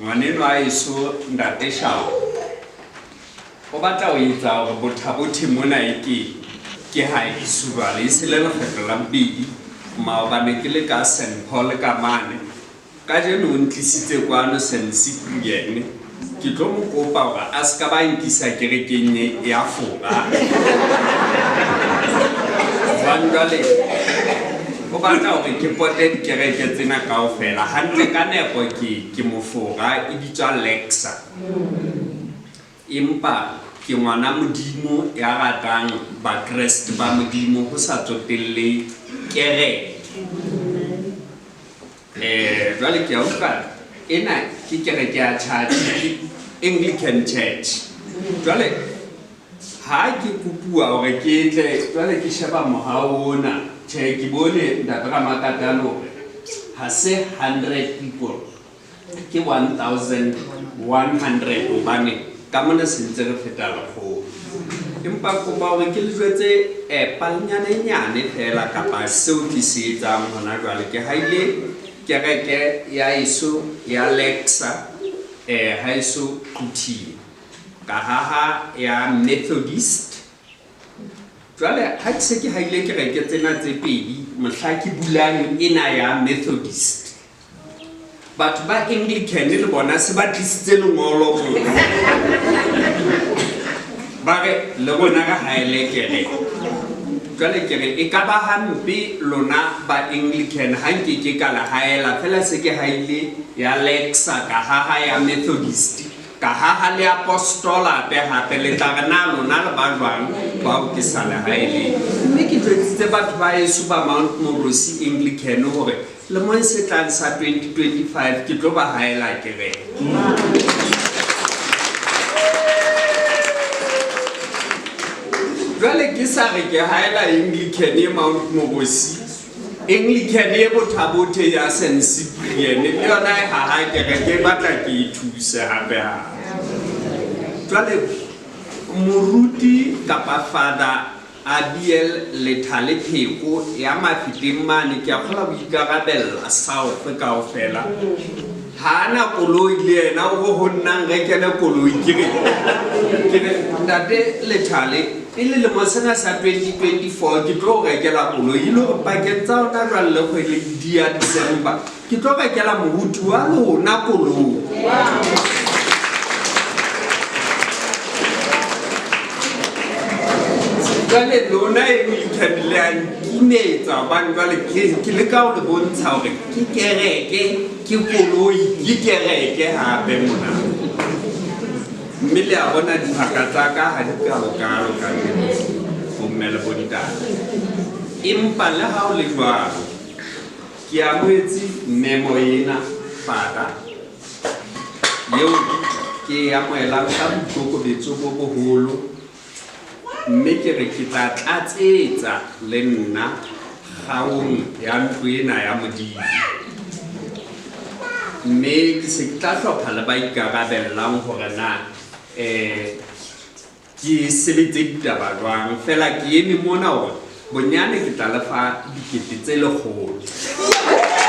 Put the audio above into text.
ngwaneno a eso ntate Shao o batla o etsa hore bothabothe mona ke ha Yesu ba le se le lekgetlo la bobedi maobane ke le ka St Paul ka mane ka jeno o ntlisitse kwano St Cyprian ke tlo mo kopa hore a ska ba nkisa kerekeng ya Fora jwale o batla hore ke pote dikereke tsena kaofela hantle ka nepo ke mofora e bitswa Lexa empa ke ngwana modimo ya ratang ba Kreste ba modimo ho sa tsotelle kereke jwale ke a utlwa ena ke kereke ya church Anglican Church jwale ha ke kopua hore ke tle jwale ke sheba mohao ona che ke bone ntate Ramakatano ha se 100 people ke 1100 obane ka mona sentse re feta lekgolo empa kopa hore ke le jwetse palnyane fela kapa seo ke se etsang hona jwale ke haile kereke ya Yesu ya Lexa ha eso Kuthi ka haha ya Methodist jwale ha ke se ke haile kereke tsena tse pedi mohla ke bulang ena ya Methodist batho ba Anglican le bona se ba tlisitse lengolo ba re le bona ka haile kereke jwale kere e ka ba hampe lona ba Anglican ha nke ke ka la haela fela se ke haile ya Lexa ka haha ya Methodist ka haha le apostola be hape le tagana lona le ba jwang ba o ke sala haele mme ke jwetsitse batho ba Yesu ba Mount Morosi Anglican hore le mo se tlang sa 2025 ke tlo ba haela kereke jwale ke sa re ke haela Anglican e Mount Morosi Anglican e bothabothe ya St Cyprian le yona e haha kereke batla ke ithuse hape ha jwale moruti kapa Father Abiel Lethale Pheko ya Mafeteng mane ke a kgola boikarabella South kaofela hana koloi le yena o ho nnang re kene koloi ke ntate Lethale ile le mosena sa 2024 ke tlo rekela koloi ile go pakeng tsa ona jwa le kgwele dia December ke tlo rekela mohutu wa lona koloi jwale lona e ikhabilang kinetsa bana jwale ke le ka o le bontsha hore ke kereke ke koloi ke kereke hape mona mme le a bona dibaka tsa ka ha di kalo ka bommele bontate empa le ha o le jwalo ke amoetse memo ena Father yeo ke amoelang ka boikokobetso bo boholo mme ke re ke tla tlatsetsa le nna gaong ya ntlo ena ya Modimo mme ke se ke tla hlopha le ba ikarabellang hore na ke sebetse ditaba jwang fela ke eme mona hore bonyane ke tla lefa 100,000